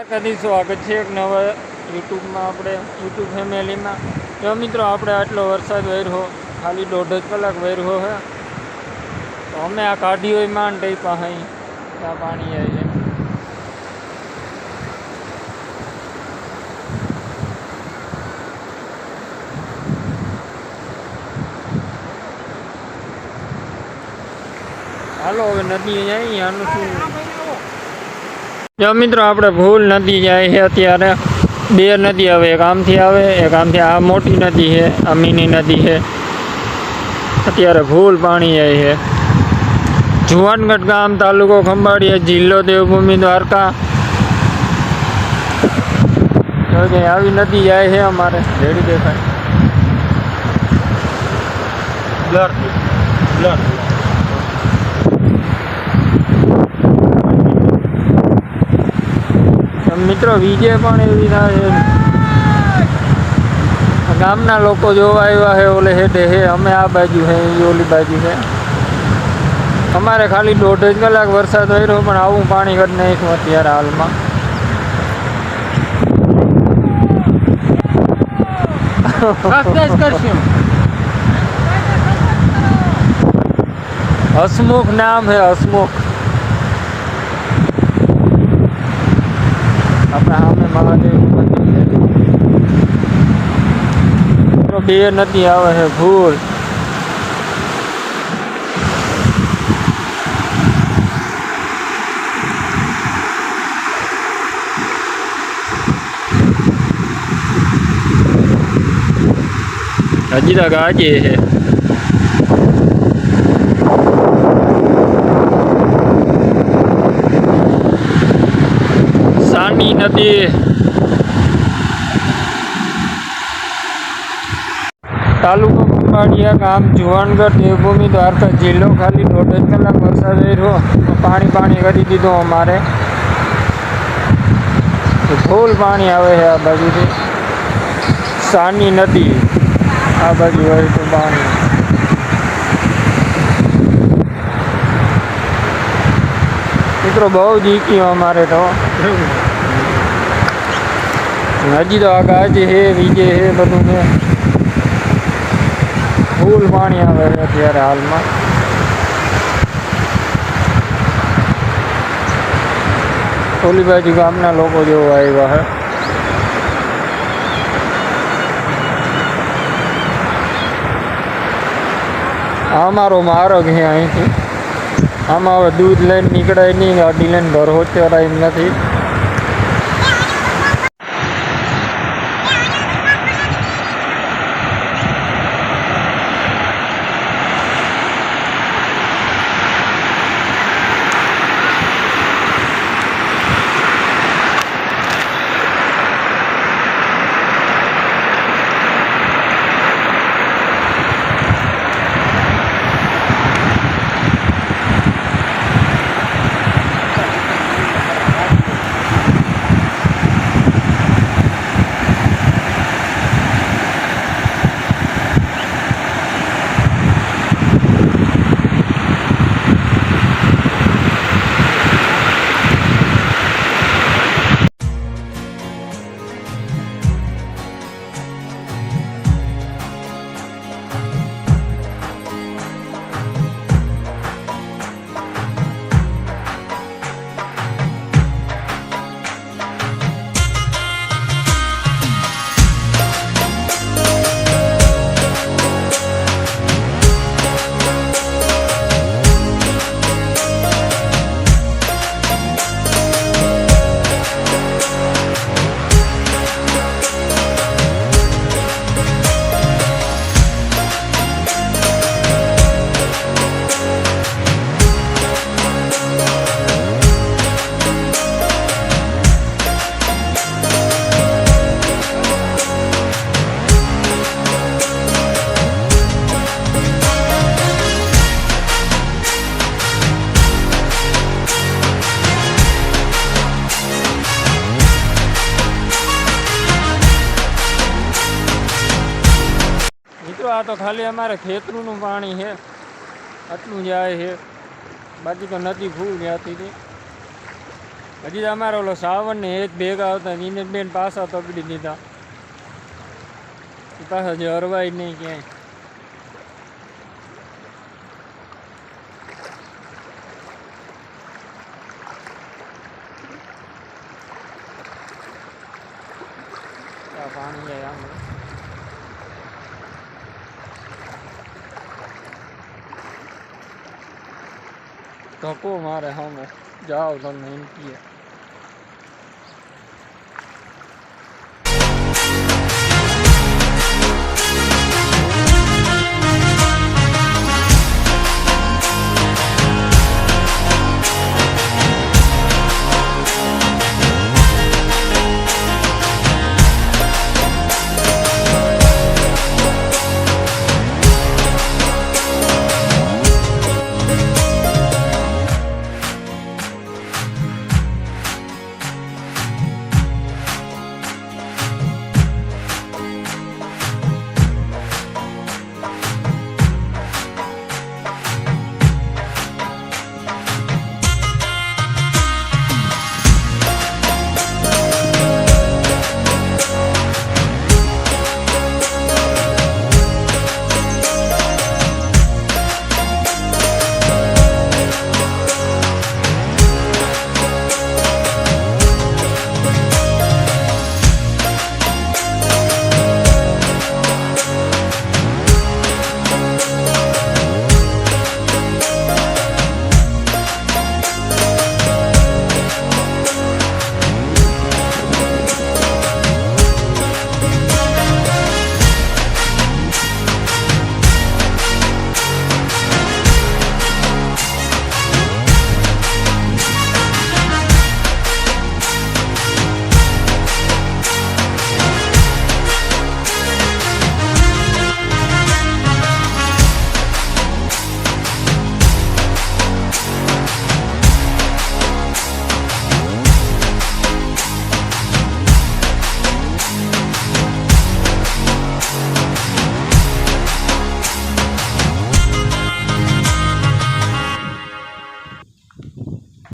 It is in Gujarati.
કદી સ્વાગત છે એક નવા યુટ્યુબમાં આપણે યુટ્યુબ ફેમિલીમાં। જો મિત્રો આપણે આટલો વરસાદ વર્યો ખાલી 1.5 કલાક વર્યો છે તો અમે આ કાઢી હોય માંડ ટઈ પાસે ત્યાં પાણી આવી છે। હાલો હવે નદી જાય આનું શું। જો મિત્રો આપણે ભૂલ નદી જાય છે અત્યારે બે નદી આવે, એક આમથી આવે એક આમથી। આ મોટી નદી છે, આ મીની નદી છે। અત્યારે ભૂલ પાણી જાય છે। જુવાનગઢ ગામ, તાલુકો ખંભાળિયા, જિલ્લો દેવભૂમિ દ્વારકા। આવી નદી જાય છે અમારે રેડી દેખાય બ્લર બ્લર। મિત્રો વીજે પણ એવી થાય છે। ગામના લોકો જોવા આવ્યા છે ઓલે હેઠે છે, અમે આ બાજુ છે એ ઓલી બાજુ છે। અમારે ખાલી 1.5 કલાક વરસાદ વર્યો પણ આવું પાણી કરી નાખ્યું અત્યારે હાલમાં। હસમુખ નામ है, હસમુખ। આપણે સામે મહાદેવ મંદિર છે। બે નદી આવે છે ભૂલ। હજી તક આજે છે। સાની નદી તાલુકો ખંભાળિયા, ગામ જુવાનગઢ, દેવભૂમિ દ્વારકા, જિલ્લો। ખાલી 1.5 કલાક વરસાદ રહ્યો પાણી કરી દીધું અમારે। ફૂલ પાણી આવે છે આ બાજુથી। સાની નદી આ બાજુ હોય તો પાણી। મિત્રો બહુ જીક્યું અમારે તો। હજી તો આગાજ છે, વીજે છે, બધું છે। ફૂલ પાણી આવે છે અત્યારે હાલમાં। ઓલી બાજુ ગામના લોકો જેવા આવ્યા છે। આ મારો માર્ગ છે અહીંથી। આમાં હવે દૂધ લઈને નીકળાય નહીં, ગાડી લઈને ઘર હોચરાય એમ નથી। આ તો ખાલી અમારે ખેતરનું પાણી છે, આટલું જાય છે। બાકી તો નદી ફૂલ જતી હતી। હજી તો અમારે ઓલો શ્રાવણ ને એક ભેગા હતા એને બેન પાછા પકડી દીધા પાછા જે હરવાય નહીં ક્યાંય પાણી જાય આમ ધક્કો મારે સામે જાઓ તમે એમ કીએ